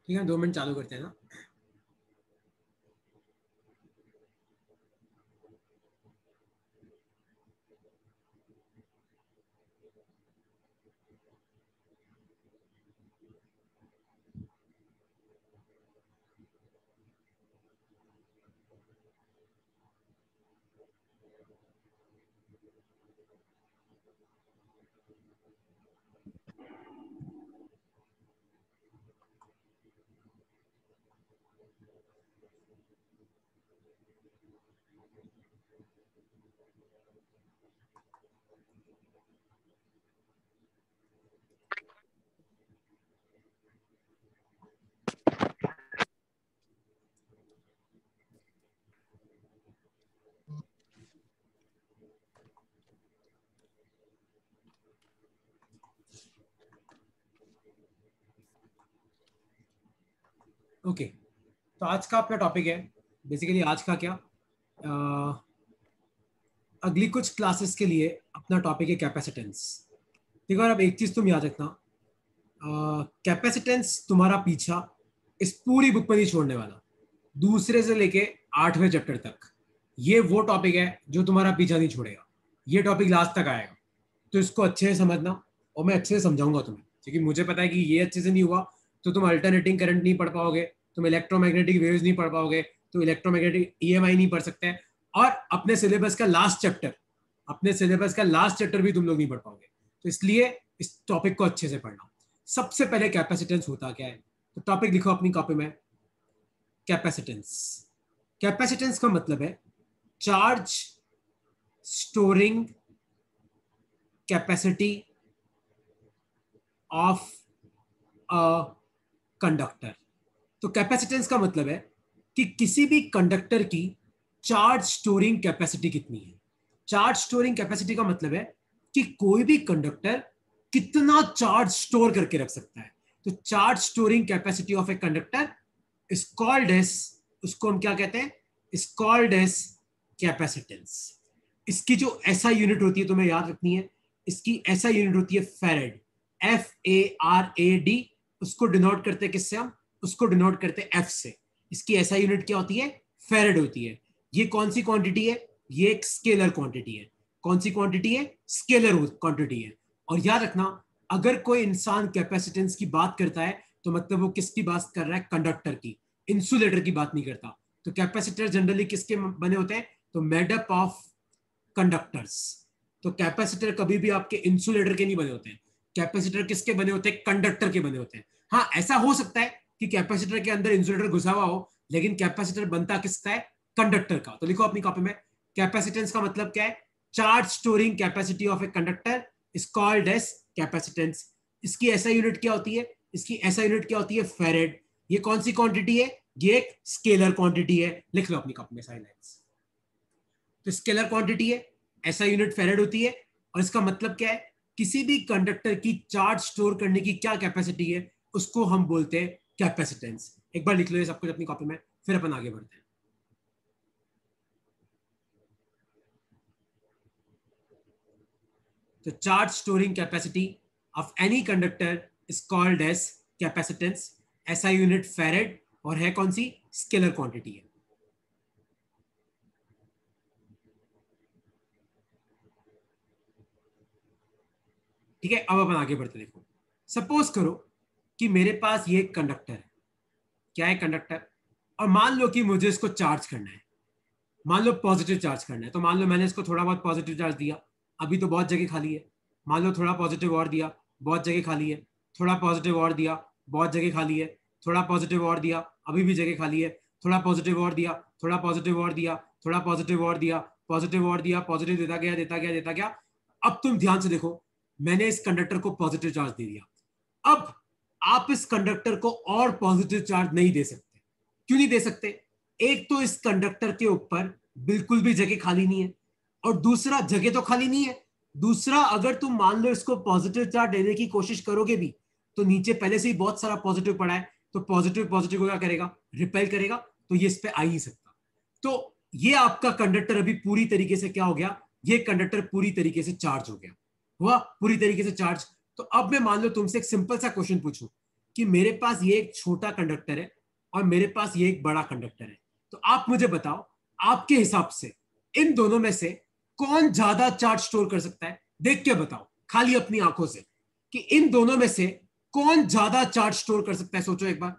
ठीक है, 2 मिनट चालू करते हैं ना। ओके, तो आज का अपना टॉपिक है बेसिकली आज का क्या अगली कुछ क्लासेस के लिए अपना टॉपिक है कैपेसिटेंस। देखो, और अब एक चीज तुम याद रखना, कैपेसिटेंस तुम्हारा पीछा इस पूरी बुक में नहीं छोड़ने वाला। दूसरे से लेके 8वें चैप्टर तक ये वो टॉपिक है जो तुम्हारा पीछा नहीं छोड़ेगा। ये टॉपिक लास्ट तक आएगा, तो इसको अच्छे से समझना और मैं अच्छे से समझाऊंगा तुम्हें, क्योंकि मुझे पता है कि ये अच्छे से नहीं हुआ तो तुम अल्टरनेटिंग करंट नहीं पढ़ पाओगे, तुम इलेक्ट्रोमैग्नेटिक वेव्स नहीं पढ़ पाओगे, तो इलेक्ट्रोमैग्नेटिक ईएमआई नहीं पढ़ सकते, और अपने सिलेबस का लास्ट चैप्टर भी तुम लोग नहीं पढ़ पाओगे। तो इसलिए इस टॉपिक को अच्छे से पढ़ना। सबसे पहले कैपेसिटेंस होता क्या है, तो टॉपिक लिखो अपनी कॉपी में, कैपेसिटेंस। कैपेसिटेंस का मतलब है charge storing capacity of a conductor. तो कैपेसिटेंस का मतलब है कि किसी भी कंडक्टर की चार्ज स्टोरिंग कैपेसिटी कितनी है। चार्ज स्टोरिंग कैपेसिटी का मतलब है कि कोई भी कंडक्टर कितना चार्ज स्टोर करके रख सकता है। तो charge storing capacity of a conductor is called as, उसको हम क्या कहते हैं, इज कॉल्ड एज कैपेसिटेंस। इसकी जो एसआई यूनिट होती है तुम्हें याद रखनी है, इसकी एसआई यूनिट होती है फेरेड, FARAD। उसको डिनोट करते हैं किससे हम, उसको डिनोट करते हैं F से। इसकी एसआई यूनिट क्या होती है, फेरेड होती है। ये कौन सी क्वांटिटी है, ये एक स्केलर क्वांटिटी है। कौन सी क्वांटिटी है, स्केलर क्वांटिटी है। और याद रखना, अगर कोई इंसान कैपेसिटेंस की बात करता है तो मतलब वो किसकी बात कर रहा है, कंडक्टर की, इंसुलेटर की बात नहीं करता। तो कैपेसिटर जनरली किसके बने होते हैं, तो मेडअप ऑफ कंडक्टर्स। तो कैपेसिटर कभी भी आपके इंसुलेटर के नहीं बने होते हैं। कैपेसिटर किसके बने होते हैं, कंडक्टर के बने होते हैं। हाँ, ऐसा हो सकता है कि कैपेसिटर के अंदर इंसुलेटर घुसा हुआ हो, लेकिन कैपेसिटर बनता किसका है, कंडक्टर का। तो लिखो अपनी कॉपी में, कैपेसिटेंस का मतलब क्या है, charge storing capacity of a conductor is called as capacitance. इसकी एसआई यूनिट क्या होती है, इसकी एसआई यूनिट क्या होती है, फेरेड। ये कौन सी क्वांटिटी है, ये एक स्केलर क्वांटिटी है। लिख लो अपनी कॉपी में साइलेंस। तो स्केलर क्वांटिटी है, ऐसा यूनिट फेरेड होती है, और इसका मतलब क्या है, किसी भी कंडक्टर की चार्ज स्टोर करने की क्या कैपेसिटी है, उसको हम बोलते हैं कैपेसिटेंस। एक बार लिख लो ये सब कुछ अपनी कॉपी में, फिर अपन आगे बढ़ते हैं। तो charge storing capacity of any conductor is called as capacitance. SI unit farad, और है कौन सी, स्केलर क्वांटिटी है। ठीक है, अब अपन आगे बढ़ते, देखो सपोज करो कि मेरे पास ये कंडक्टर है। क्या है, कंडक्टर। और मान लो कि मुझे इसको चार्ज करना है, मान लो पॉजिटिव चार्ज करना है। तो मान लो मैंने इसको थोड़ा बहुत पॉजिटिव चार्ज दिया, अभी तो बहुत जगह खाली है। मान लो थोड़ा पॉजिटिव और दिया, बहुत जगह खाली है। थोड़ा पॉजिटिव और दिया, बहुत जगह खाली है। थोड़ा पॉजिटिव और दिया, अभी भी जगह खाली है। थोड़ा पॉजिटिव और दिया, थोड़ा पॉजिटिव और दिया, थोड़ा पॉजिटिव और दिया, पॉजिटिव और दिया, पॉजिटिव देता गया देता गया देता गया। अब तुम ध्यान से देखो, मैंने इस कंडक्टर को पॉजिटिव चार्ज दे दिया। अब आप इस कंडक्टर को और पॉजिटिव चार्ज नहीं दे सकते। क्यों नहीं दे सकते, एक तो इस कंडक्टर के ऊपर बिल्कुल भी जगह खाली नहीं है, और दूसरा जगह तो खाली नहीं है, दूसरा अगर तुम मान लो इसको पॉजिटिव चार्ज देने की कोशिश करोगे भी, तो नीचे पहले से ही बहुत सारा पॉजिटिव पड़ा है, तो पॉजिटिव पॉजिटिव को क्या करेगा, रिपेल करेगा, तो ये इस पे आ ही सकता। तो ये आपका कंडक्टर अभी पूरी तरीके से क्या हो गया, ये कंडक्टर पूरी तरीके से चार्ज हो गया, हुआ पूरी तरीके से चार्ज। तो अब मैं मान लो तुमसे एक सिंपल सा क्वेश्चन पूछूं, कि मेरे पास ये एक छोटा कंडक्टर है और मेरे पास ये एक बड़ा कंडक्टर है, तो आप मुझे बताओ आपके हिसाब से इन दोनों में से कौन ज्यादा चार्ज स्टोर कर सकता है? देख के बताओ खाली अपनी आंखों से कि इन दोनों में से कौन ज्यादा चार्ज स्टोर कर सकता है। सोचो एक बार।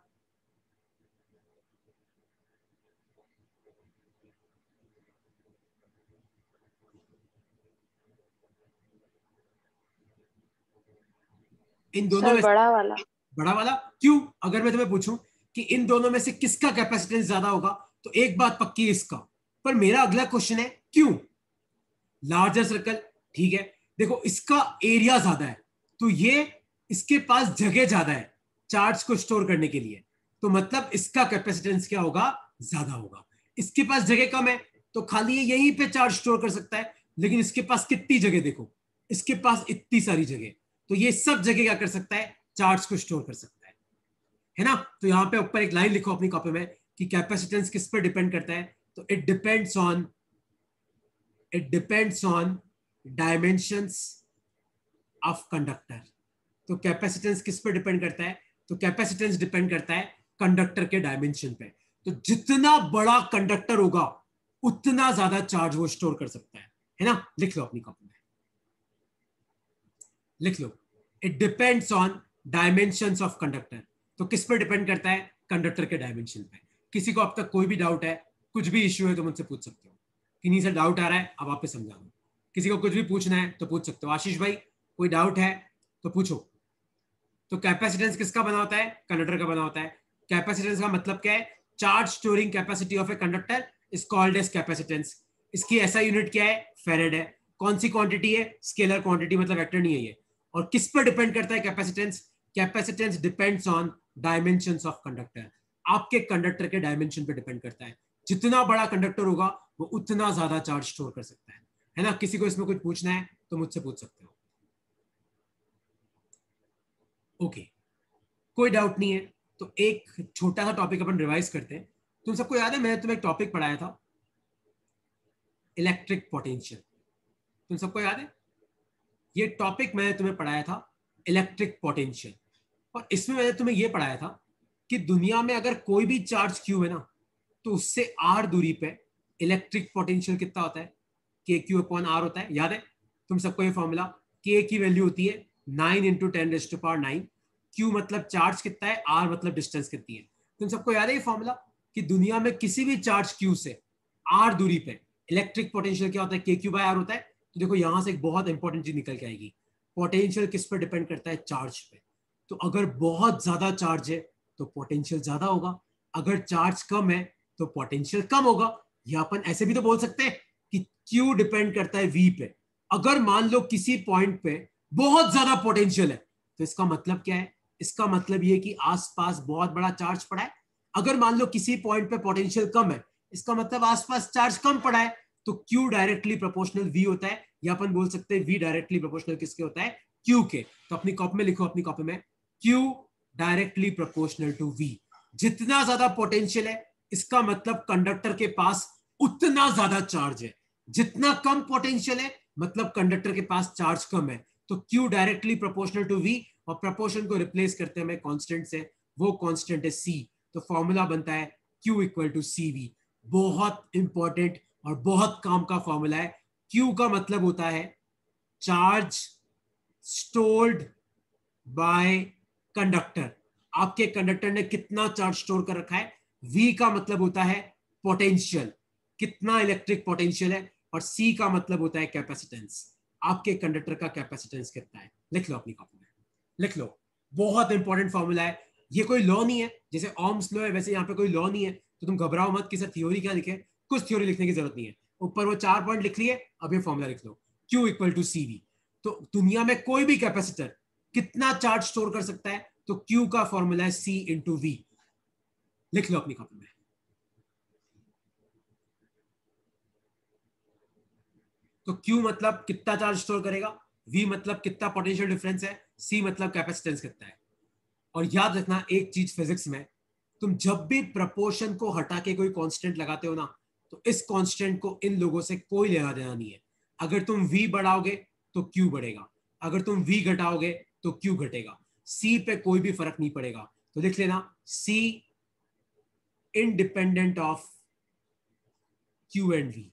इन दोनों सर में से बड़ा वाला। बड़ा वाला क्यों? अगर मैं तुम्हें पूछूं कि इन दोनों में से किसका कैपेसिटेंस ज्यादा होगा, तो एक बात पक्की है इसका। पर मेरा अगला क्वेश्चन है क्यों? लार्जर सर्कल, ठीक है, देखो इसका एरिया ज्यादा है, तो ये इसके पास जगह ज्यादा है चार्ज को स्टोर करने के लिए, तो मतलब इसका कैपेसिटेंस क्या होगा? ज्यादा होगा। इसके पास जगह कम है, तो खाली ये यहीं पे चार्ज स्टोर कर सकता है, लेकिन इसके पास कितनी जगह देखो, इसके पास इतनी सारी जगह, तो ये सब जगह क्या कर सकता है? चार्ज को स्टोर कर सकता है ना? तो यहां पे ऊपर एक लाइन लिखो अपनी कॉपी में कि कैपेसिटेंस किस पर डिपेंड करता है, तो it depends on dimensions of conductor. तो कैपेसिटेंस किस पर डिपेंड करता है? तो कैपेसिटेंस डिपेंड करता है कंडक्टर के डायमेंशन पे। तो जितना बड़ा कंडक्टर होगा उतना ज्यादा चार्ज वो स्टोर कर सकता है ना? लिख लो अपनी कॉपी में, लिख लो। It depends on dimensions of conductor. तो किस पर डिपेंड करता है? कंडक्टर के डायमेंशन पे। किसी को अब तक कोई भी डाउट है, कुछ भी इश्यू है, तो मुझसे पूछ सकते हो कि नहीं सर डाउट आ रहा है, अब वापस समझा दो। किसी को कुछ भी पूछना है तो पूछ सकते हो। आशीष भाई कोई डाउट है तो पूछो। तो कैपेसिटेंस किसका बना होता है? कंडक्टर का बना होता है। कैपेसिटेंस का मतलब क्या है? Charge storing capacity of a conductor is called as capacitance. इसकी ऐसा यूनिट क्या है? फेरेड है। कौन सी क्वांटिटी है? स्केलर क्वांटिटी, मतलब वेक्टर नहीं है ये। और किस पर डिपेंड करता है capacitance? Capacitance depends on dimensions of conductor. आपके कंडक्टर के डायमेंशन पे डिपेंड करता है। जितना बड़ा कंडक्टर होगा वो उतना ज्यादा चार्ज स्टोर कर सकता है ना? किसी को इसमें कुछ पूछना है तो मुझसे पूछ सकते हो। ओके, कोई डाउट नहीं है। तो एक छोटा सा टॉपिक अपन रिवाइज करते हैं। तुम सबको याद है मैंने तुम्हें एक टॉपिक पढ़ाया था, इलेक्ट्रिक पोटेंशियल? तुम सबको याद है? ये टॉपिक मैंने तुम्हें पढ़ाया था, इलेक्ट्रिक पोटेंशियल। और इसमें मैंने तुम्हें यह पढ़ाया था कि दुनिया में अगर कोई भी चार्ज क्यू है ना, तो उससे आर दूरी पे इलेक्ट्रिक पोटेंशियल कितना होता है? के क्यू अपॉन आर होता है। याद है तुम सबको ये फॉर्मूला? के की वैल्यू होती है 9 × 10⁻⁹। क्यू मतलब चार्ज कितना है, आर मतलब डिस्टेंस कितनी है। तुम सबको याद है ये फॉर्मूला कि दुनिया में किसी भी चार्ज क्यू से आर दूरी पे इलेक्ट्रिक पोटेंशियल क्या होता है? के क्यू बाय आर होता है। तो देखो यहां से एक बहुत इंपॉर्टेंट चीज निकल के आएगी। पोटेंशियल किस पर डिपेंड करता है? चार्ज पे। तो अगर बहुत ज्यादा चार्ज है तो पोटेंशियल ज्यादा होगा, अगर चार्ज कम है तो पोटेंशियल कम होगा। या अपन ऐसे भी तो बोल सकते हैं कि Q डिपेंड करता है V पे। अगर मान लो किसी पॉइंट पे बहुत ज्यादा पोटेंशियल है, तो इसका मतलब क्या है? इसका मतलब ये कि आसपास बहुत बड़ा चार्ज पड़ा है। अगर मान लो किसी पॉइंट पे पोटेंशियल कम है, इसका मतलब आसपास चार्ज कम पड़ा है। तो Q डायरेक्टली प्रोपोर्शनल V होता है, या अपन बोल सकते हैं V डायरेक्टली प्रोपोर्शनल किसके होता है? Q के। तो अपनी कॉपी में लिखो, अपनी कॉपी में Q directly proportional to V। जितना ज्यादा पोटेंशियल है इसका मतलब कंडक्टर के पास उतना ज्यादा चार्ज है। जितना कम पोटेंशियल है मतलब कंडक्टर के पास चार्ज कम है। तो Q directly proportional to V, और प्रोपोर्शन को रिप्लेस करते हैं कांस्टेंट से, वो कांस्टेंट है C। तो फॉर्मूला बनता है Q इक्वल टू CV। बहुत इंपॉर्टेंट और बहुत काम का फॉर्मूला है। Q का मतलब होता है चार्ज स्टोर्ड बाय कंडक्टर। आपके कंडक्टर ने कितना चार्ज स्टोर कर रखा है। V का मतलब होता है पोटेंशियल, कितना इलेक्ट्रिक पोटेंशियल है। और C का मतलब होता है कैपेसिटेंस, आपके कंडक्टर का कैपेसिटेंस कितना है। लिख लो अपनी कॉपी में, लिख लो। बहुत इंपॉर्टेंट फॉर्मूला है। ये कोई लॉ नहीं है, जैसे ओम्स लॉ है वैसे यहाँ पे कोई लॉ नहीं है। तो तुम घबराओ मत कि सर थ्योरी क्या लिखे, कुछ थ्योरी लिखने की जरूरत नहीं है। ऊपर वो 4 पॉइंट लिख लिए, अब ये फॉर्मूला लिख लो, Q इक्वल टू CV। तो दुनिया में कोई भी कैपेसिटर कितना चार्ज स्टोर कर सकता है, तो Q का फॉर्मूला है C इंटू V। लिख लो अपनी कॉपी में। तो Q मतलब कितना चार्ज स्टोर करेगा, V मतलब कितना पोटेंशियल डिफरेंस है, C मतलब कैपेसिटेंस कितना है। और याद रखना एक चीज फिजिक्स में, तुम जब भी प्रपोर्शन को हटा के कोई कांस्टेंट लगाते हो ना, तो इस कांस्टेंट को इन लोगों से कोई लेना देना नहीं है। अगर तुम V बढ़ाओगे तो Q बढ़ेगा, अगर तुम V घटाओगे तो Q घटेगा। C पे कोई भी फर्क नहीं पड़ेगा। तो लिख लेना C independent of Q and V।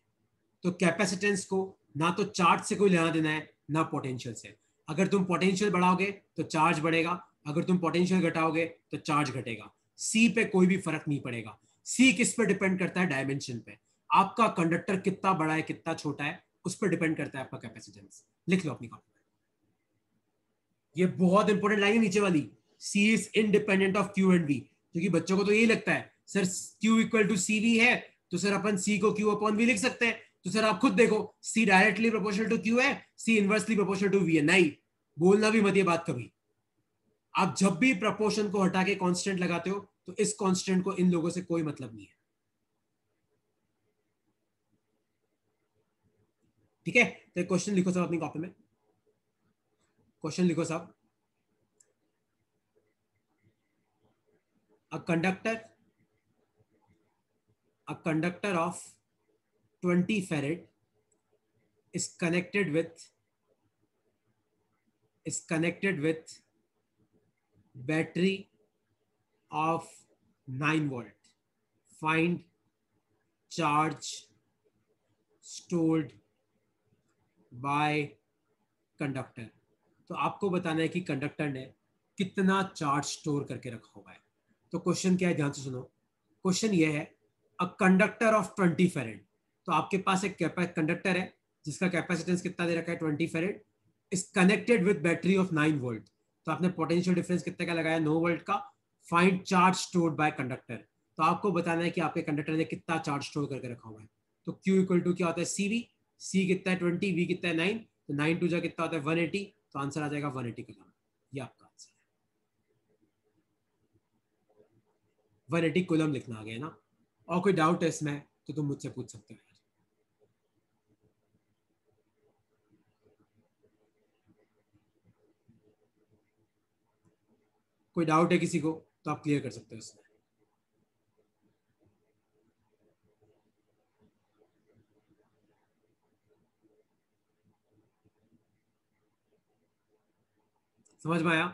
तो कैपेसिटेंस को ना तो चार्ज से कोई लेना देना है ना पोटेंशियल से। अगर तुम पोटेंशियल बढ़ाओगे तो चार्ज बढ़ेगा, अगर तुम पोटेंशियल घटाओगे तो चार्ज घटेगा। सी पे कोई भी फर्क नहीं पड़ेगा। सी किस पे डिपेंड करता है? डायमेंशन पे। आपका कंडक्टर कितना बड़ा है कितना छोटा है उस पर डिपेंड करता है आपका कैपेसिटेंस। लिख लो अपनी कॉपी में, ये बहुत इंपॉर्टेंट लाइन है नीचे वाली, C is independent of Q and V. क्योंकि बच्चों को तो यही लगता है sir Q equal to C V है तो सर अपन सी को क्यू अपॉन वी लिख सकते हैं। तो सर आप खुद देखो, see directly proportional to Q है, सी इनवर्सली प्रोपोर्शनल टू वी है। नहीं, बोलना भी मत ये बात कभी। आप जब भी प्रपोर्शन को हटा के कांस्टेंट लगाते हो तो इस कांस्टेंट को इन लोगों से कोई मतलब नहीं है। ठीक है, तो क्वेश्चन लिखो सब अपनी कॉपी में, क्वेश्चन लिखो सब। a conductor of 20 farad is connected with battery of 9 volt. Find charge stored by conductor। तो आपको बताना है कि कंडक्टर ने कितना चार्ज स्टोर करके रखा हुआ है। तो क्वेश्चन क्या है, ध्यान से सुनो। क्वेश्चन ये है, अ कंडक्टर ऑफ 20 फेरेड। तो आपके पास एक कंडक्टर है जिसका कैपेसिटेंस कितना दे रखा है 20 farad, is connected with battery of 9 volt. तो आपने पोटेंशियल डिफरेंस कितने का लगाया 9 वोल्ट का। Find charge stored bye conductor. तो आपको बताना है कि आपके कंडक्टर ने कितना चार्ज स्टोर करके रखा हुआ है। तो Q इक्वल टू क्या होता है CV, C कितना है 20, V कितना है 9, तो 9 टू जा कितना होता है 180, तो आंसर आ जाएगा 180 कूलम। ये आपका आंसर है, 180 कूलम लिखना आ गया ना। और कोई डाउट है इसमें तो तुम मुझसे पूछ सकते हो। कोई डाउट है किसी को तो आप क्लियर कर सकते हो इसमें। समझ में आया?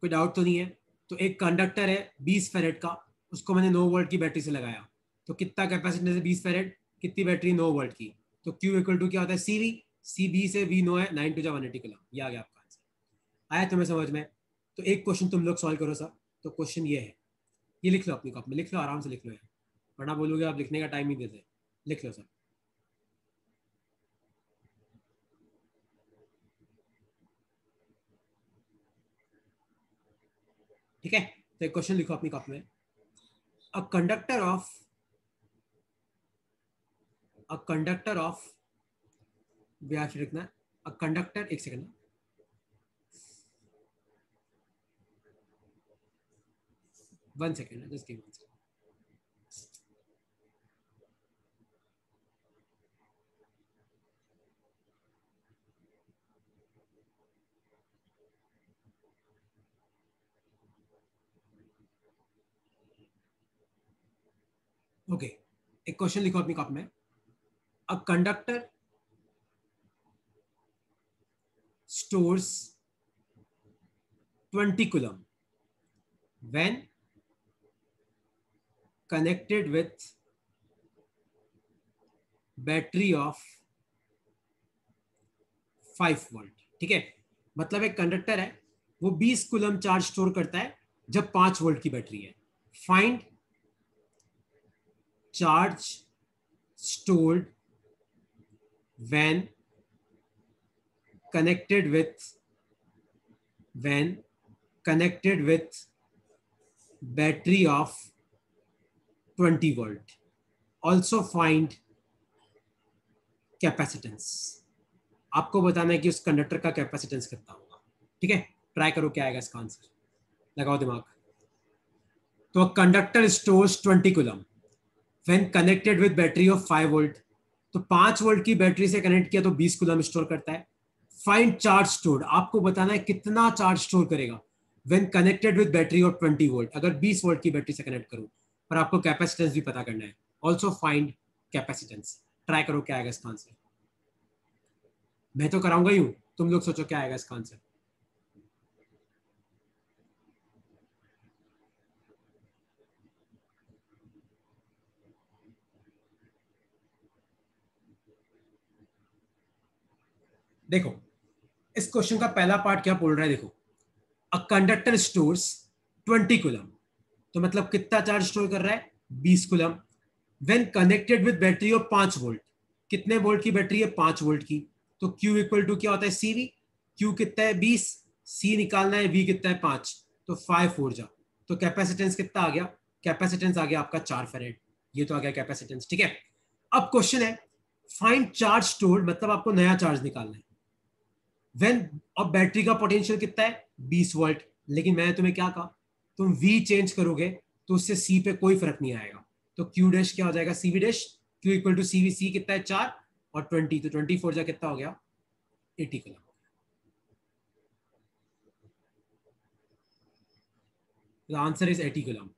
कोई डाउट तो नहीं है? तो एक कंडक्टर है 20 फेरेट का, उसको मैंने 9 वोल्ट की बैटरी से लगाया, तो कितना कैपेसिटेंस है 20 फेरेट, कितनी बैटरी 9 वोल्ट की। तो Q इक्वल टू क्या होता है CV, CB से V 9 है, 9 टू जा 180 कूलम। ये आ गया आपका आंसर। आया तुम्हें समझ में? तो एक क्वेश्चन तुम लोग सॉल्व करो सर। तो क्वेश्चन ये है, ये लिख लो अपनी कॉपी में, लिख लो आराम से लिख लो यार, वरना बोलोगे आप लिखने का टाइम ही देते। लिख लो सर। ठीक है, तो एक क्वेश्चन लिखो अपनी कॉपी में। A conductor of a conductor of व्यास लिखना। अ कंडक्टर, एक second, 1 second, just give 1 second. Okay, एक क्वेश्चन लिखो अपनी कॉपी में। A conductor stores 20 coulomb when connected with battery of 5 volt. ठीक है, मतलब एक कंडक्टर है वो 20 कूलम चार्ज स्टोर करता है जब 5 वोल्ट की बैटरी है। Find charge stored when connected with when connected with battery of 20 volt। also find capacitance. आपको बताना है कि उस कंडक्टर का कैपेसिटेंस कितना होगा। ठीक है, ट्राई करो क्या आएगा इसका आंसर, लगाओ दिमाग। तो conductor stores 20 coulomb when connected with battery of 5 volt. तो 5 वोल्ट की बैटरी से कनेक्ट किया तो 20 कूलम स्टोर करता है। फाइंड चार्ज स्टोर्ड, आपको बताना है कितना चार्ज स्टोर करेगा when connected with battery of 20 volt, अगर 20 वोल्ट की बैटरी से कनेक्ट करूं। पर आपको कैपेसिटेंस भी पता करना है। Also find capacitance. ट्राई करो क्या आएगा इसका आंसर। मैं तो कराऊंगा ही हूं, तुम लोग सोचो क्या आएगा इसका आंसर। देखो इस क्वेश्चन का पहला पार्ट क्या बोल रहा है, देखो अ कंडक्टर स्टोर्स 20 कूलम, तो मतलब कितना चार्ज स्टोर कर रहा है, 20 coulomb. When connected with battery of 5 volt, कितने वोल्ट की बैटरी है, 5 वोल्ट की। तो Q इक्वल टू क्या होता है, CV। Q कितना है, 20, C निकालना है, V कितना है, 5, तो 5 ऊर्जा। तो कैपेसिटेंस कितना आ गया, कैपेसिटेंस आ गया आपका 4 फेरेड। ये तो आ गया कैपेसिटेंस, ठीक है। अब क्वेश्चन है फाइंड चार्ज स्टोर्ड, मतलब आपको नया चार्ज निकालना है। व्हेन, अब बैटरी का पोटेंशियल कितना है, 20 वोल्ट, लेकिन मैंने तुम्हें क्या कहा, तुम V चेंज करोगे तो उससे C पे कोई फर्क नहीं आएगा। तो Q डैश क्या हो जाएगा, CV dash. Q equal to CV, C कितना है 4 और 20, तो 24 जा कितना हो गया, 80 कूलम। Answer is 80 coulomb.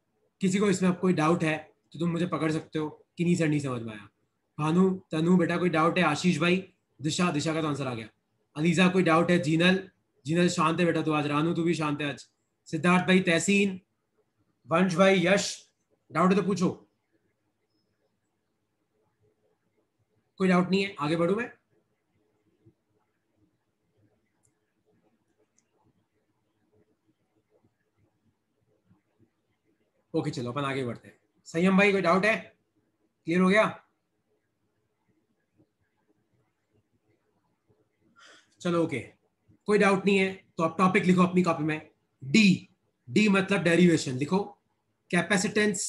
किसी को इसमें कोई डाउट है तो तुम मुझे पकड़ सकते हो कि नहीं सर नहीं समझ में आया। भानु, तनु बेटा कोई डाउट है, आशीष भाई, दिशा, दिशा का तो आंसर आ गया। अलीजा कोई डाउट है, जीनल, जीनल शांत है बेटा तू आज, रानू तू भी शांत है आज, सिद्धार्थ भाई, तहसीन, वंश भाई, यश, डाउट है तो पूछो। कोई डाउट नहीं है, आगे बढ़ू मैं। ओके चलो अपन आगे बढ़ते हैं। संयम भाई कोई डाउट है, क्लियर हो गया। चलो ओके, कोई डाउट नहीं है तो आप टॉपिक लिखो अपनी कॉपी में। डी, डी मतलब डेरिवेशन लिखो, capacitance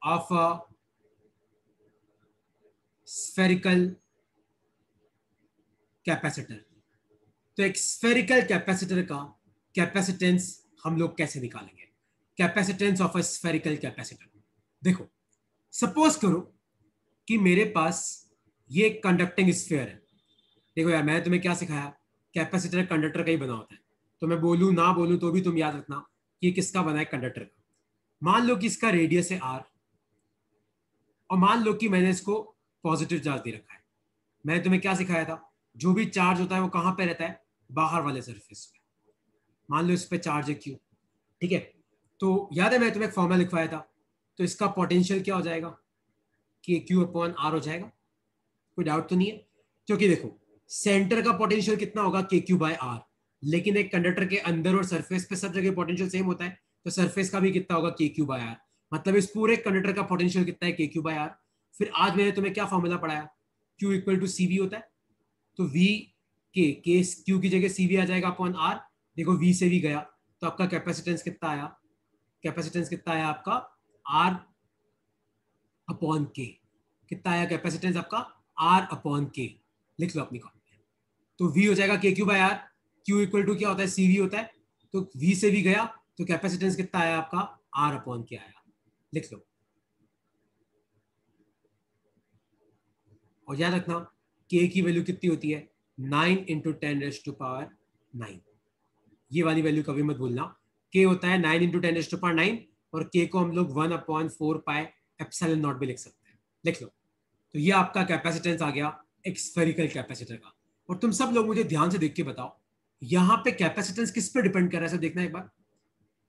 of a spherical capacitor. तो एक स्फेरिकल कैपेसिटर का कैपेसिटेंस हम लोग कैसे निकालेंगे, capacitance of a spherical capacitor. देखो सपोज करो कि मेरे पास ये कंडक्टिंग स्फीयर है। देखो यार मैंने तुम्हें क्या सिखाया, कैपेसिटर कंडक्टर का ही बना होता है, तो मैं बोलूं ना बोलूं तो भी तुम याद रखना कि ये किसका बना है, कंडक्टर का। मान लो कि इसका रेडियस है R, और मान लो कि मैंने इसको पॉजिटिव चार्ज दे रखा है। मैंने तुम्हें क्या सिखाया था, जो भी चार्ज होता है वो कहां पे रहता है, बाहर वाले सरफेस पे। मान लो इस पे चार्ज है Q, ठीक है। तो याद है मैंने तुम्हें एक फॉर्मूला लिखवाया था, तो इसका पोटेंशियल क्या हो जाएगा, कि Q अपॉन R हो जाएगा। कोई डाउट तो नहीं है, क्योंकि देखो सेंटर का पोटेंशियल कितना होगा, KQ/R, लेकिन एक कंडक्टर के अंदर और सरफेस पे सब जगह पोटेंशियल सेम होता है, तो सरफेस का भी कितना होगा, KQ/R। मतलब इस पूरे कंडक्टर का पोटेंशियल कितना है, KQ/R। फिर आज मैंने तुम्हें क्या फॉर्मूला पढ़ाया, Q इक्वल टू CV होता है, तो V के Q की जगह CV आ जाएगा अपॉन R। देखो V से भी गया, तो आपका कैपेसिटेंस कितना आया, कैपेसिटेंस कितना आया आपका, R अपॉन K। कितना आया कैपेसिटेंस आपका, R अपॉन K। लिख लो अपनी कॉपी में। तो V हो जाएगा KQ/R। Q इक्वल टू क्या होता है, CV होता है, तो V से भी गया, तो कैपेसिटेंस कितना आया आपका, R अपॉन K आया। लिख लो, और याद रखना K की वैल्यू कितनी होती है, 9 इंटू 10⁻⁹। ये वाली वैल्यू कभी मत भूलना, K होता है 9 इंटू 10⁻⁹, और K को हम लोग 1/4πε0 भी लिख सकते हैं। लिख लो। तो ये आपका कैपेसिटेंस आ गया एक स्फेरिकल कैपेसिटर का। और तुम सब लोग मुझे ध्यान से देख के बताओ, यहाँ पे कैपेसिटेंस किस पे डिपेंड कर रहा है, सब देखना एक बार।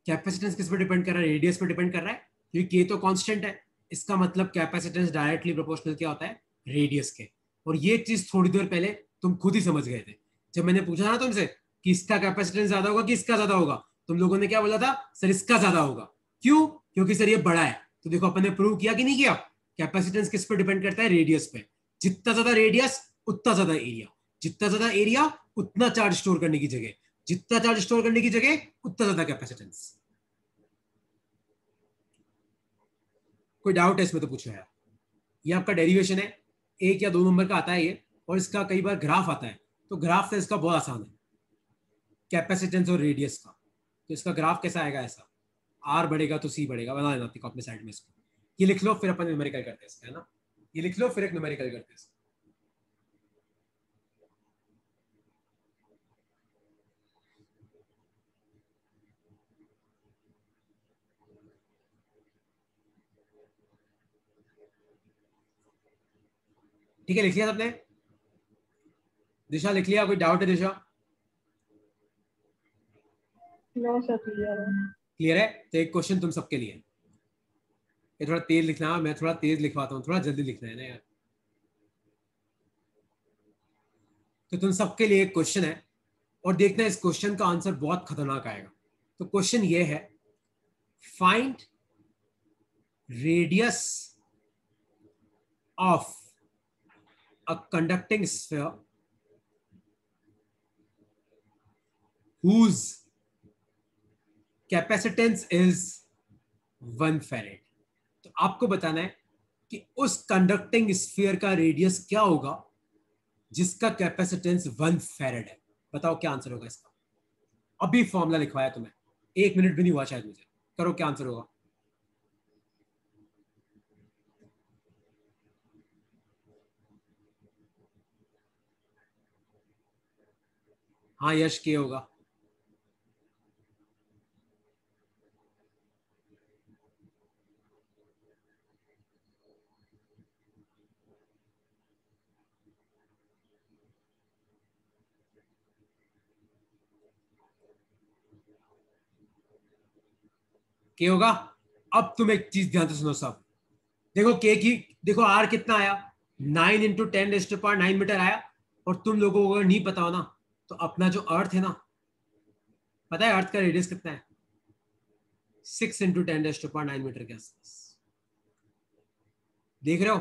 कैपेसिटेंस किस पे डिपेंड कर रहा है, रेडियस पे डिपेंड कर रहा है, क्योंकि K तो कांस्टेंट है। इसका मतलब कैपेसिटेंस डायरेक्टली प्रोपोर्शनल क्या होता है, रेडियस के। और ये चीज थोड़ी देर पहले तुम खुद ही समझ गए थे, जब मैंने पूछा ना तुमसे कि इसका कैपेसिटेंस ज्यादा होगा कि इसका ज्यादा होगा, तुम लोगों ने क्या बोला था, सर इसका ज्यादा होगा। क्यों, क्योंकि सर ये बड़ा है। तो देखो अपन ने प्रूव किया कि नहीं किया, कैपेसिटेंस किस पे डिपेंड करता है, रेडियस पे। जितना ज्यादा रेडियस उतना ज्यादा एरिया, जितना ज्यादा एरिया उतना चार्ज स्टोर करने की जगह, जितना चार्ज स्टोर करने की जगह उतना ज्यादा कैपेसिटेंस। कोई डाउट है इसमें तो पूछो यार। ये आपका डेरिवेशन है, 1 या 2 नंबर का आता है ये, और इसका कई बार ग्राफ आता है, तो ग्राफ से इसका बहुत आसान है, कैपेसिटेंस और रेडियस का। तो इसका ग्राफ कैसा आएगा, ऐसा आर बढ़ेगा तो सी बढ़ेगा। बना लेना अपने साइड में इसको, ये लिख लो, फिर अपन न्यूमेरिकल करते हैं इसका, है ना। ये लिख लो फिर एक न्यूमेरिकल करते हैं इसका। ठीक है, लिख लिया सबने, दिशा लिख लिया, कोई डाउट है दिशा, नो सर क्लियर है। क्लियर है। तो एक क्वेश्चन तुम सबके लिए, ये थोड़ा तेज लिखना है, मैं थोड़ा तेज लिखवाता हूँ, थोड़ा जल्दी लिखना है ना यार। तो तुम सबके लिए एक क्वेश्चन है और देखना इस क्वेश्चन का आंसर बहुत खतरनाक आएगा। तो क्वेश्चन ये है, find radius of a conducting sphere whose capacitance is 1 farad. तो आपको बताना है कि उस कंडक्टिंग स्फीयर का रेडियस क्या होगा जिसका कैपेसिटेंस 1 फैरेड है। बताओ क्या आंसर होगा इसका। अभी फॉर्मूला लिखवाया तुम्हें, 1 मिनट भी नहीं हुआ शायद मुझे। करो क्या आंसर होगा। हाँ यश के होगा। के होगा। अब तुम एक चीज ध्यान से सुनो सब। देखो के की, देखो आर कितना आया, 9 × 10⁻⁹ मीटर आया। और तुम लोगों को अगर नहीं पता हो ना, तो अपना जो अर्थ है ना, पता है अर्थ का रेडियस कितना है? 6 × 10⁻⁹ मीटर के आसपास। देख रहे हो,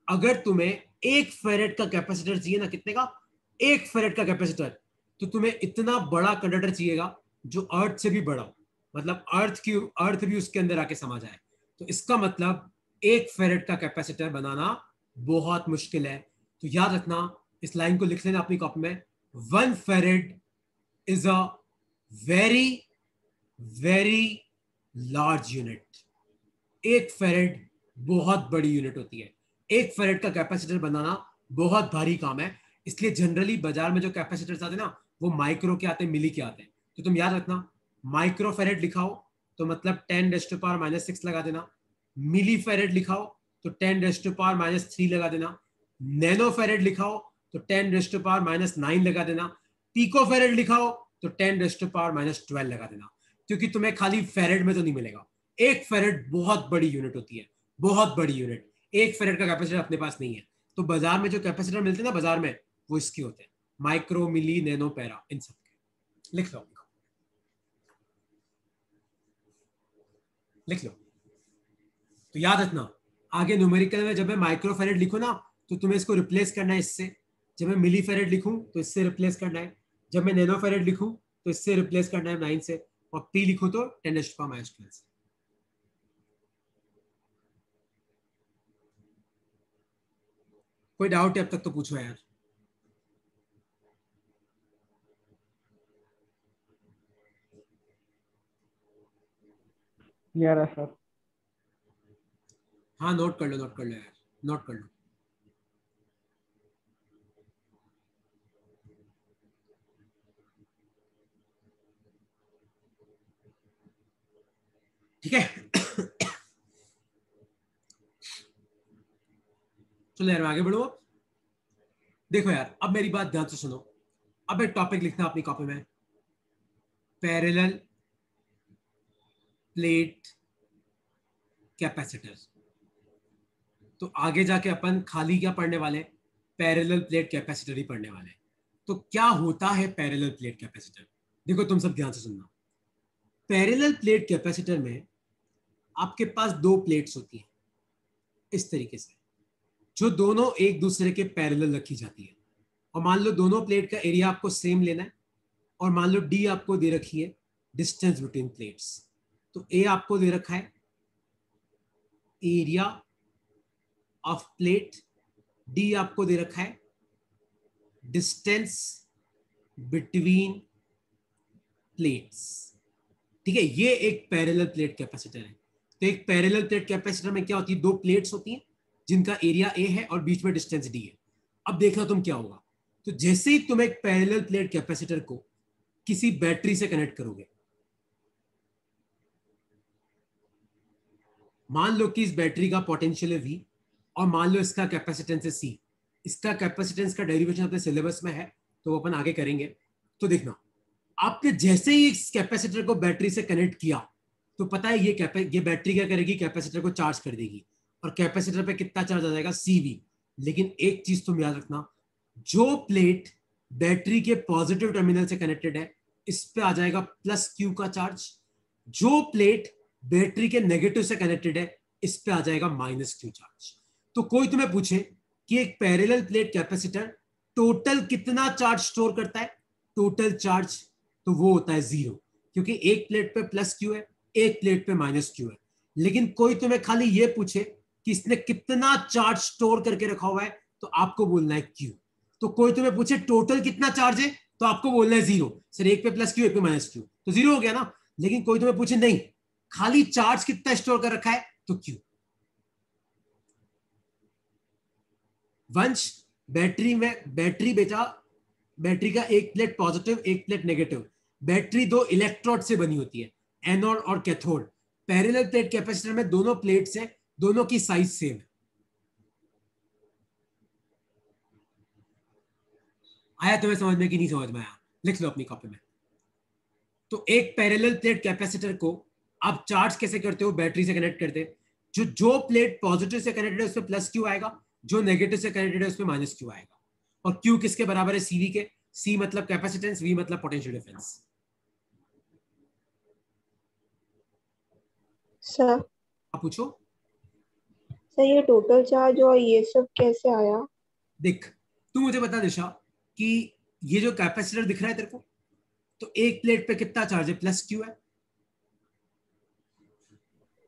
अगर तुम्हें 1 फेरेड का कैपेसिटर चाहिए ना, कितने का? 1 फेरेड का कैपेसिटर, तो तुम्हें इतना बड़ा कंडक्टर चाहिएगा जो अर्थ से भी बड़ा हो, मतलब अर्थ भी उसके अंदर आके समा जाए। तो इसका मतलब 1 फेरेड का कैपेसिटर बनाना बहुत मुश्किल है। तो याद रखना, इस लाइन को लिख लेना अपनी कॉपी में। 1 farad is a very very large unit. 1 farad बहुत बड़ी यूनिट होती है। 1 फेरेड का कैपेसिटर बनाना बहुत भारी काम है। इसलिए जनरली बाजार में जो कैपेसिटर्स आते हैं ना, वो माइक्रो के आते हैं, मिली के आते हैं। तो तुम याद रखना, माइक्रो फेरेड लिखाओ तो मतलब 10⁻⁻⁻6 लगा देना। मिली फेरेड लिखाओ तो 10⁻⁻³ लगा देना। नैनो फेरेड लिखाओ तो 10⁻⁻9 लगा देना। पिको फेरेड लिखाओ तो 10⁻⁻12 लगा देना। क्योंकि तुम्हें खाली फेरेड में तो नहीं मिलेगा। 1 फेरेड बहुत बड़ी यूनिट होती है, बहुत बड़ी यूनिट। 1 फेरेड का कैपेसिटर अपने पास नहीं है। तो बाजार में जो कैपेसिटर मिलते हैं ना बाजार में, वो इसके होते हैं, माइक्रो, मिली, नैनो, पैरा, इन सब के। लिख लो, लिख लो। तो याद रखना, आगे न्यूमेरिकल में जब मैं माइक्रो फेरेड लिखूं ना, तो तुम्हें इसको रिप्लेस करना है इससे। जब मैं मिली फेरेड लिखूं तो इससे रिप्लेस करना है। जब मैं नैनो फेरेड लिखूं तो इससे रिप्लेस करना है 9 से। और पी लिखूं तो 10⁻⁻12 से। कोई डाउट है अब तक तो पूछो यार। क्लियर है सर। हाँ नोट कर लो, नोट कर लो यार, नोट कर लो। ठीक है। चलो यार आगे बढ़ो। देखो यार, अब मेरी बात ध्यान से सुनो। अब एक टॉपिक लिखना अपनी कॉपी में, पैरेलल प्लेट कैपेसिटर। तो आगे जाके अपन खाली क्या पढ़ने वाले? पैरेलल प्लेट कैपेसिटर ही पढ़ने वाले। तो क्या होता है पैरेलल प्लेट कैपेसिटर? देखो तुम सब ध्यान से सुनना। पैरेलल प्लेट कैपेसिटर में आपके पास 2 प्लेट्स होती हैं इस तरीके से, जो दोनों एक दूसरे के पैरेलल रखी जाती है। और मान लो दोनों प्लेट का एरिया आपको सेम लेना है, और मान लो डी आपको दे रखी है डिस्टेंस बिटवीन प्लेट्स। तो ए आपको दे रखा है एरिया ऑफ प्लेट, डी आपको दे रखा है डिस्टेंस बिटवीन प्लेट्स। ठीक है, ये एक पैरेलल प्लेट कैपेसिटर है। तो एक पैरेलल प्लेट कैपेसिटर में क्या होती है? 2 प्लेट्स होती हैं जिनका एरिया ए है और बीच में डिस्टेंस डी है। अब देखना तुम क्या होगा। तो जैसे ही तुम एक पैरेलल प्लेट कैपेसिटर को किसी बैटरी से कनेक्ट करोगे, मान लो कि इस बैटरी का पोटेंशियल है V और मान लो इसका कैपेसिटेंस है C। इसका कैपेसिटेंस का डेरिवेशन अपने सिलेबस में है, तो वो अपन आगे करेंगे। तो देखना, आपने जैसे ही इस कैपेसिटर को बैटरी से कनेक्ट किया, तो पता है ये बैटरी क्या करेगी? कैपेसिटर को चार्ज कर देगी। और कैपेसिटर पे कितना चार्ज आ जाएगा? CV। लेकिन एक चीज तुम याद रखना, जो प्लेट बैटरी के पॉजिटिव टर्मिनल से कनेक्टेड है, इस पे आ जाएगा प्लस क्यू का चार्ज। जो प्लेट बैटरी के नेगेटिव से कनेक्टेड है, इस पे आ जाएगा माइनस क्यू चार्ज। तो कोई तुम्हें पूछे कि एक पैरेलल प्लेट कैपेसिटर टोटल कितना चार्ज स्टोर करता है, टोटल चार्ज, तो वो होता है 0, क्योंकि एक प्लेट पे प्लस क्यू है, एक प्लेट पे माइनस क्यू है। लेकिन कोई तुम्हें खाली ये पूछे कि इसने कितना चार्ज स्टोर करके रखा हुआ है, तो आपको बोलना है क्यू। तो कोई तुम्हें पूछे टोटल कितना चार्ज है, तो आपको बोलना है 0। सर एक पे प्लस क्यू, एक पे माइनस क्यू, तो 0 हो गया ना। लेकिन कोई तुम्हें पूछे नहीं, खाली चार्ज कितना स्टोर कर रखा है, तो क्यू। वंश, बैटरी बेटा, बैटरी का एक प्लेट पॉजिटिव एक प्लेट नेगेटिव, बैटरी दो इलेक्ट्रोड से बनी होती है, एनोड और कैथोड। पैरेलल प्लेट कैपेसिटर में दोनों प्लेट्स हैं, दोनों की साइज सेम है। आया तुम्हें समझ में कि नहीं समझ में आया? लिख लो अपनी कॉपी में। तो एक पैरेलल प्लेट कैपेसिटर को आप चार्ज कैसे करते हो, बैटरी से कनेक्ट करते हैं। जो प्लेट पॉजिटिव से कनेक्टेड है उसमें प्लस क्यू आएगा, जो नेगेटिव से कनेक्टेड है उसमें माइनस क्यू आएगा। और क्यू किसके बराबर है, सीवी के। सी मतलब कैपेसिटेंस, वी मतलब पोटेंशियल डिफरेंस। सर आप पूछो। सर ये टोटल चार्ज और ये सब कैसे आया? देख, तू मुझे बता दिशा कि ये जो कैपेसिटर दिख रहा है तेरे को, तो एक प्लेट पे कितना चार्ज है, प्लस क्यू है।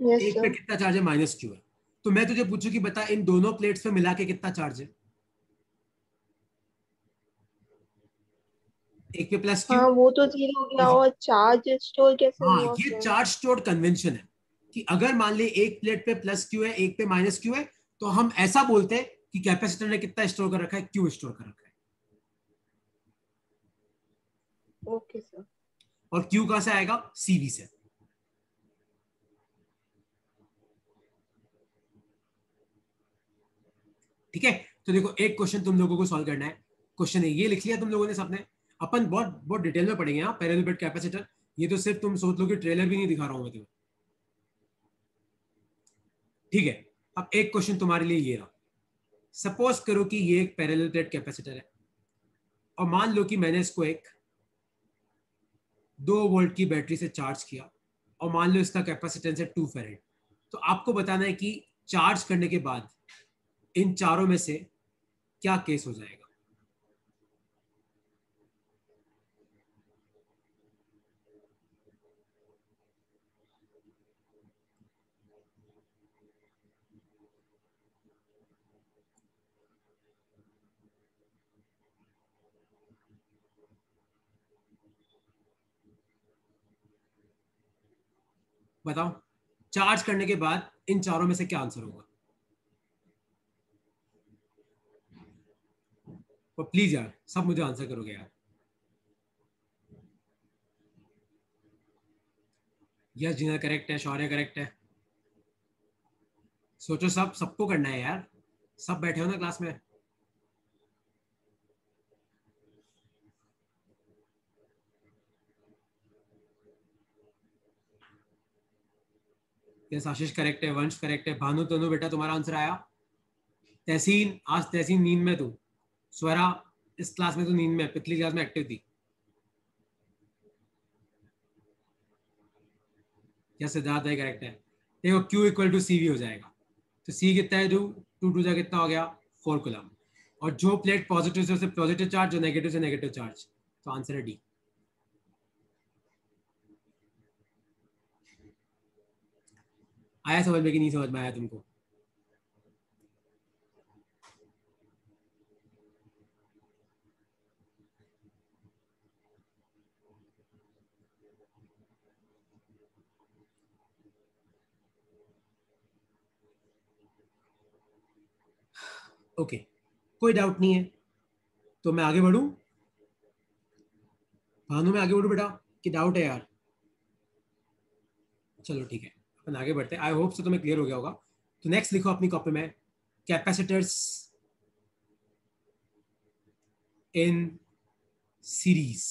यस एक पे सर। कितना चार्ज है, माइनस क्यू है। तो मैं तुझे पूछूं कि बता इन दोनों प्लेट्स पे मिला के कितना चार्ज है। एक पे प्लस क्यू। हाँ वो तो 0 हो गया, और चार्ज स्टोर कैसे हाँ, हुआ ये सर? चार्ज स्टोर कन्वेंशन है कि अगर मान ले एक प्लेट पे प्लस क्यू है, एक पे माइनस क्यू है, तो हम ऐसा बोलते हैं कि कैपेसिटर ने कितना स्टोर कर रखा है, क्यू स्टोर कर रखा है। Okay sir. और क्यू कहां से आएगा, सीवी से। ठीक है। तो देखो, एक क्वेश्चन तुम लोगों को सॉल्व करना है। क्वेश्चन ये लिख लिया तुम लोगों ने सबने। अपन बहुत बहुत डिटेल में पढ़ेंगे यहाँ पैरेलल प्लेट कैपेसिटर। ये तो सिर्फ तुम सोच लो कि ट्रेलर भी नहीं दिखा रहा हूं मैं तुम्हें। ठीक है। अब एक क्वेश्चन तुम्हारे लिए ये रहा। सपोज करो कि ये एक पैरेलल प्लेट कैपेसिटर है, और मान लो कि मैंने इसको एक 2 वोल्ट की बैटरी से चार्ज किया, और मान लो इसका कैपेसिटेंस है 2 फैरेड। तो आपको बताना है कि चार्ज करने के बाद इन चारों में से क्या केस हो जाएगा। बताओ, चार्ज करने के बाद इन चारों में से क्या आंसर होगा। और प्लीज यार, सब मुझे आंसर करोगे यार। यस जिनर करेक्ट है, शौर्य करेक्ट है। सोचो, सब सबको करना है यार, सब बैठे हो ना क्लास में। यस आशीष करेक्ट है, वंश करेक्ट है, भानु तनु बेटा तुम्हारा आंसर आया। तहसीन, आज तहसीन नींद में तू। स्वरा, इस क्लास में तो नींद में, पिछली क्लास में एक्टिव थी। या सिद्धार्थ है करेक्ट है। देखो Q equal to C V हो जाएगा। तो C कितना है, जो 2 कितना हो गया, 4 कूलम। और जो प्लेट पॉजिटिव से उसे पॉजिटिव चार्ज, जो नेगेटिव से नेगेटिव चार्ज। तो आंसर है डी। आया समझ में कि नहीं समझ में आया तुमको? ओके, कोई डाउट नहीं है। तो मैं आगे बढ़ू, भानु में आगे बढ़ू बेटा, कि डाउट है यार? चलो ठीक है, अपन आगे बढ़ते हैं। आई होप से तुम्हें क्लियर हो गया होगा। तो नेक्स्ट लिखो अपनी कॉपी में, कैपेसिटर्स इन सीरीज।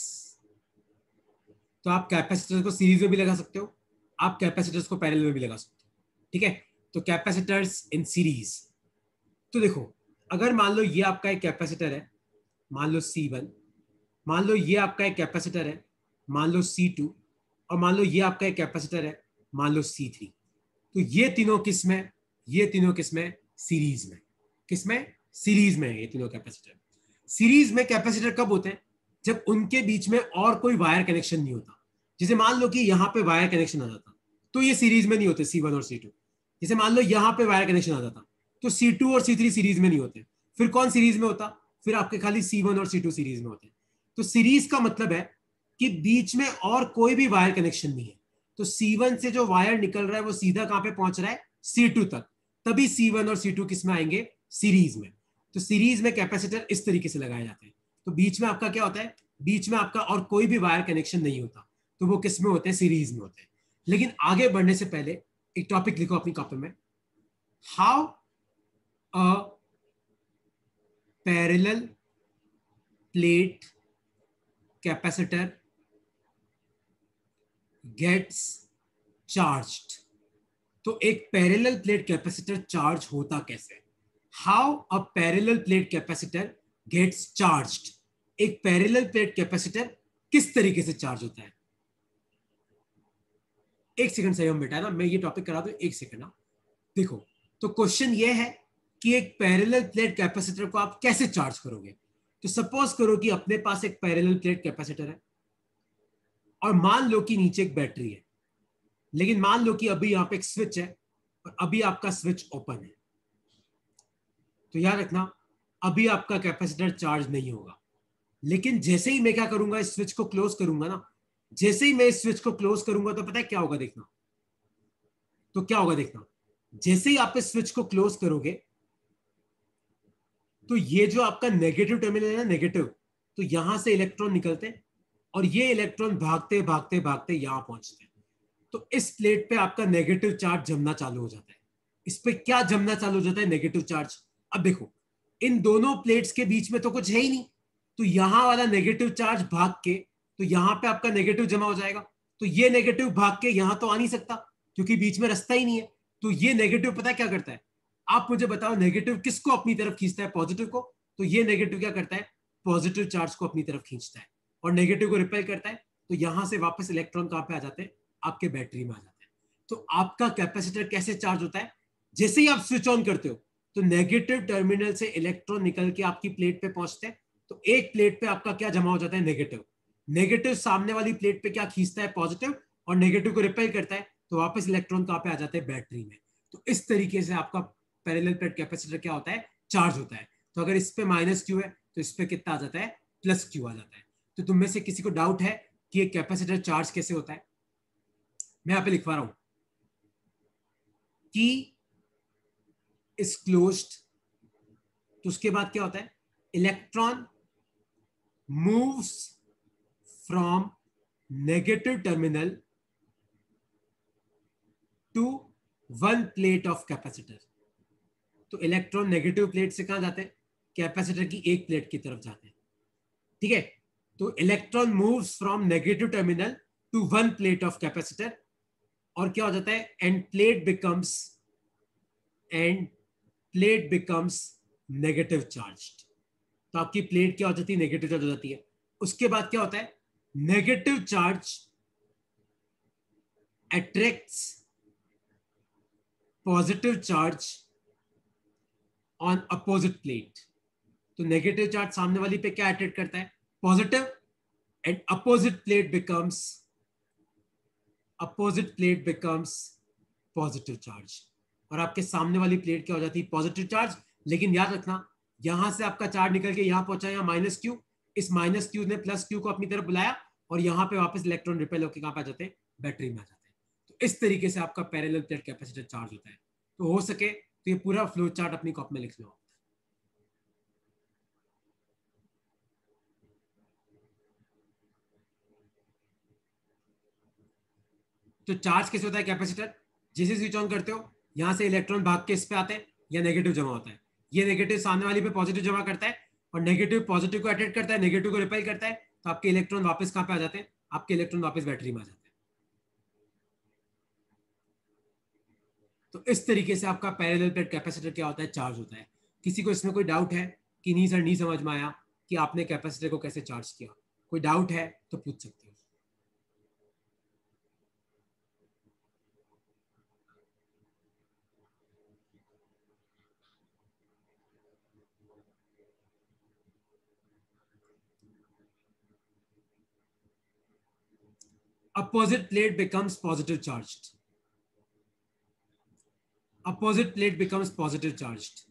तो आप कैपेसिटर्स को सीरीज में भी लगा सकते हो, आप कैपेसिटर्स को पैरेलल में भी लगा सकते हो। ठीक है। तो कैपेसिटर्स इन सीरीज। तो देखो, अगर मान लो ये आपका एक कैपेसिटर है, मान लो C1, मान लो ये आपका एक कैपेसिटर है, मान लो C2, और मान लो ये आपका एक कैपेसिटर है, मान लो C3। तो ये तीनों किस में, ये तीनों किस में, सीरीज में। किस में, सीरीज में है ये तीनों कैपेसिटर। सीरीज में कैपेसिटर कब होते हैं, जब उनके बीच में और कोई वायर कनेक्शन नहीं होता। जैसे मान लो कि यहां पे वायर कनेक्शन आ जाता, तो ये सीरीज में नहीं होते C1 और C2। जैसे मान लो यहां पे वायर कनेक्शन आ जाता, तो C2 और C3 सीरीज में नहीं होते। फिर कौन सीरीज में होता, फिर आपके खाली C1 और C2 सीरीज में होते। तो सीरीज का मतलब है कि बीच में और कोई भी वायर कनेक्शन नहीं है। तो C1 से जो वायर निकल रहा है वो सीधा कहां पे पहुंच रहा है, C2 तक। तभी C1 और C2 किस में आएंगे, सीरीज में। तो सीरीज में कैपेसिटर इस तरीके से लगाए जाते हैं। तो बीच में आपका क्या होता है, बीच में आपका और कोई भी वायर कनेक्शन नहीं होता, तो वो किस में होते हैं, सीरीज में होते हैं। लेकिन आगे बढ़ने से पहले एक टॉपिक लिखो अपनी कॉपी में, how a parallel plate capacitor gets charged. तो एक पैरेलल प्लेट कैपेसिटर चार्ज होता कैसे, how a parallel plate capacitor gets charged. एक पैरेलल प्लेट कैपेसिटर किस तरीके से चार्ज होता है। एक सेकंड सही हम बेटा ना, मैं ये टॉपिक करा दूं, एक सेकंड ना। देखो, तो क्वेश्चन ये है कि एक पैरेलल प्लेट कैपेसिटर को आप कैसे चार्ज करोगे। तो सपोज करो कि अपने पास एक पैरेलल प्लेट कैपेसिटर है, और मान लो कि नीचे एक बैटरी है, लेकिन मान लो कि अभी यहां पे एक स्विच है, और अभी आपका स्विच ओपन है। तो याद रखना, अभी आपका कैपेसिटर चार्ज नहीं होगा। लेकिन जैसे ही मैं क्या करूंगा, इस स्विच को क्लोज करूंगा ना, जैसे ही मैं इस स्विच को क्लोज करूंगा, तो पता है क्या होगा, देखना। तो क्या होगा देखना, जैसे ही आप इस स्विच को क्लोज करोगे, तो ये जो आपका नेगेटिव टर्मिनल है ना, नेगेटिव, तो यहां से इलेक्ट्रॉन निकलते हैं, और ये इलेक्ट्रॉन भागते भागते भागते यहां पहुंचते हैं। तो इस प्लेट पे आपका नेगेटिव चार्ज जमना चालू हो जाता है। इस पे क्या जमना चालू हो जाता है, नेगेटिव चार्ज। अब देखो, इन दोनों प्लेट्स के बीच में तो कुछ है ही नहीं, तो यहां वाला नेगेटिव चार्ज भाग के, तो यहां पे आपका नेगेटिव जमा हो जाएगा। तो ये नेगेटिव भाग के यहां तो आ नहीं सकता, क्योंकि बीच में रास्ता ही नहीं है। तो ये नेगेटिव पता है क्या करता है, आप मुझे बताओ, नेगेटिव किसको अपनी तरफ खींचता है, पॉजिटिव को। तो ये नेगेटिव क्या करता है, पॉजिटिव चार्ज को अपनी तरफ खींचता है, और नेगेटिव को रिपेल करता है। तो यहां से वापस इलेक्ट्रॉन कहां पे आ जाते हैं, आपके बैटरी में आ जाते हैं। तो आपका कैपेसिटर कैसे चार्ज होता है, जैसे ही आप स्विच ऑन करते हो, तो नेगेटिव टर्मिनल से इलेक्ट्रॉन निकल के आपकी प्लेट पे पहुंचते हैं। तो एक प्लेट पे आपका क्या जमा हो जाता है, नेगेटिव। नेगेटिव सामने वाली प्लेट पे क्या खींचता है, पॉजिटिव, और नेगेटिव को रिपेल करता है। तो वापस इलेक्ट्रॉन कहां पे आ जाते हैं, बैटरी में। तो इस तरीके से आपका पैरेलल प्लेट कैपेसिटर क्या होता है, चार्ज होता है। तो अगर इस पे माइनस क्यू है, तो इस पे कितना आ जाता है, प्लस क्यू आ जाता है। तो तुम में से किसी को डाउट है कि एक कैपेसिटर चार्ज कैसे होता है, मैं यहां पे लिखवा रहा हूं कि इज क्लोज्ड। तो उसके बाद क्या होता है, electron moves from negative terminal to one plate of capacitor. तो इलेक्ट्रॉन नेगेटिव प्लेट से कहां जाते हैं, कैपेसिटर की एक प्लेट की तरफ जाते हैं। ठीक है, तो electron moves from negative terminal to one plate of capacitor, और क्या हो जाता है, and plate becomes negative charged. तो आपकी प्लेट क्या हो जाती है, नेगेटिव चार्ज हो जाती है। उसके बाद क्या होता है, negative charge attracts positive charge on opposite plate. तो नेगेटिव चार्ज सामने वाली पे क्या अट्रैक्ट करता है, positive, and opposite plate becomes positive charge. और आपके सामने वाली प्लेट क्या हो जाती है, पॉजिटिव चार्ज। लेकिन याद रखना, यहां से आपका चार्ज निकल के यहां पहुंचा, यहाँ माइनस क्यू, इस माइनस क्यू ने प्लस क्यू को अपनी तरफ बुलाया, और यहां पे वापस इलेक्ट्रॉन रिपेल होकर कहां पे आ जाते हैं, बैटरी में आ जाते हैं। तो इस तरीके से आपका पैरेलल प्लेट कैपेसिटर चार्ज होता है। तो हो सके तो ये पूरा फ्लो चार्ट अपनी कॉपी में लिख लो। तो चार्ज कैसे होता है कैपेसिटर, जैसे स्विच ऑन करते हो, यहां से इलेक्ट्रॉन भाग के इस पे आते हैं, या नेगेटिव जमा होता है। ये नेगेटिव सामने वाली पे पॉजिटिव जमा करता है, और नेगेटिव पॉजिटिव को अट्रैक्ट करता है, नेगेटिव को रिपेल करता है। तो आपके इलेक्ट्रॉन वापस कहां पे आ जाते हैं, आपके इलेक्ट्रॉन वापस बैटरी में आ जाते हैं। तो इस तरीके से आपका पैरेलल प्लेट कैपेसिटर क्या होता है, चार्ज होता है। किसी को इसमें कोई डाउट है कि नहीं सर, नहीं समझ में आया कि आपने कैपेसिटर को कैसे चार्ज किया। कोई डाउट है तो पूछ सकते हो। Opposite plate becomes positive charged. Opposite plate becomes positive charged.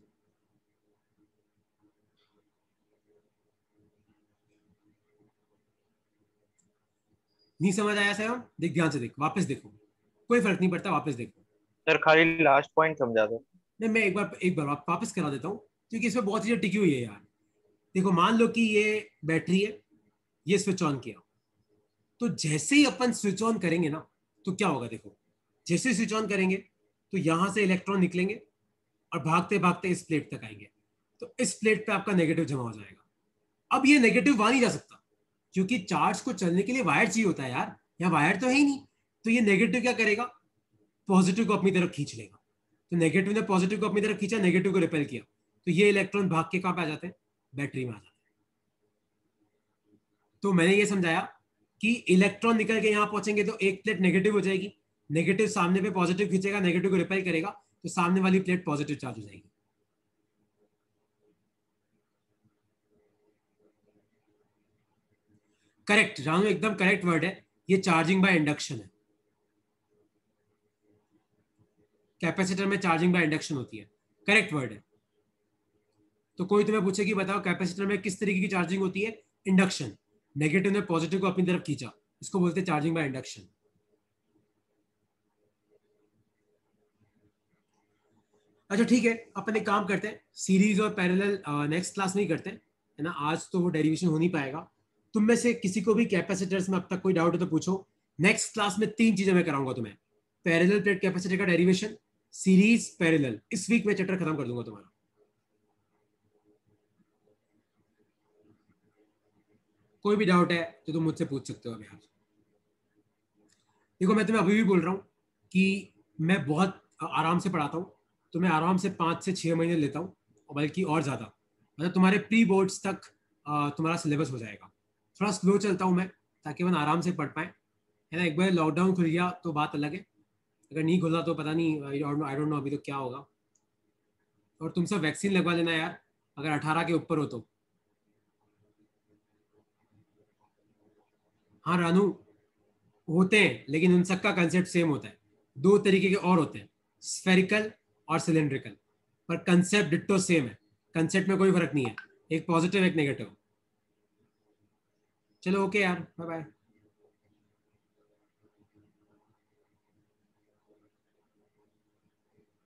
नहीं समझ आया सर? देख ध्यान से, देख वापस देखो, कोई फर्क नहीं पड़ता, वापस देखो। सर खाली लास्ट पॉइंट समझा दो। नहीं, मैं एक बार वापस करा देता हूँ, क्योंकि इसमें बहुत चीजें टिकी हुई है यार। देखो, मान लो कि ये बैटरी है, ये स्विच ऑन किया, तो जैसे ही अपन स्विच ऑन करेंगे ना, तो क्या होगा देखो, जैसे स्विच ऑन करेंगे तो यहां से इलेक्ट्रॉन निकलेंगे और भागते भागते इस प्लेट तक आएंगे, तो इस प्लेट पे आपका नेगेटिव जमा हो जाएगा। अब ये नेगेटिव वहां नहीं जा सकता, क्योंकि चार्ज को चलने के लिए वायर चाहिए होता है यार, यहाँ वायर तो है ही नहीं। तो ये नेगेटिव क्या करेगा, पॉजिटिव को अपनी तरफ खींच लेगा। तो नेगेटिव ने पॉजिटिव को अपनी तरफ खींचा, नेगेटिव को रिपेल किया, तो ये इलेक्ट्रॉन भाग के कहां पे आ जाते हैं, बैटरी में आ जाते हैं। तो मैंने ये समझाया कि इलेक्ट्रॉन निकल के यहां पहुंचेंगे तो एक प्लेट नेगेटिव हो जाएगी, नेगेटिव सामने पे पॉजिटिव खींचेगा, नेगेटिव को रिपेल करेगा, तो सामने वाली प्लेट पॉजिटिव चार्ज हो जाएगी। करेक्ट जानू, एकदम करेक्ट वर्ड है, ये चार्जिंग बाय इंडक्शन है। कैपेसिटर में चार्जिंग बाय इंडक्शन होती है, करेक्ट वर्ड है। तो कोई तुम्हें पूछे कि बताओ कैपेसिटर में किस तरीके की चार्जिंग होती है, इंडक्शन। नेगेटिव ने पॉजिटिव को अपनी तरफ खींचा, इसको बोलते हैं चार्जिंग बाय इंडक्शन। अच्छा ठीक है, अपन एक काम करते हैं, सीरीज और पैरेलल नेक्स्ट क्लास में ही करते हैं, है ना। आज तो वो डेरिवेशन हो नहीं पाएगा। तुम में से किसी को भी कैपेसिटर्स में अब तक कोई डाउट हो तो पूछो। नेक्स्ट क्लास में 3 चीजें मैं कराऊंगा तुम्हें, पैरेलल प्लेट कैपेसिटर का डेरिवेशन, सीरीज, पैरेलल। इस वीक में चैप्टर खत्म कर दूंगा तुम्हारा। कोई भी डाउट है तो तुम मुझसे पूछ सकते हो अभी। आज देखो, मैं तुम्हें अभी भी बोल रहा हूँ कि मैं बहुत आराम से पढ़ाता हूँ, तो मैं आराम से 5 से 6 महीने लेता हूँ, बल्कि और ज़्यादा। मतलब तुम्हारे प्री बोर्ड्स तक तुम्हारा सिलेबस हो जाएगा। थोड़ा स्लो चलता हूँ मैं, ताकि अपन आराम से पढ़ पाए, है ना। एक बार लॉकडाउन खुल गया तो बात अलग है, अगर नहीं खुला तो पता नहीं, आई डोंट नो अभी तो क्या होगा। और तुम सब वैक्सीन लगवा लेना यार, अगर 18 के ऊपर हो तो। हाँ रानू, होते हैं, लेकिन उन सबका कंसेप्ट सेम होता है। 2 तरीके के और होते हैं, स्फेरिकल और सिलेंड्रिकल, पर कंसेप्ट डिट्टो सेम है। कंसेप्ट में कोई फर्क नहीं है, एक पॉजिटिव एक नेगेटिव। चलो ओके यार, बाय बाय।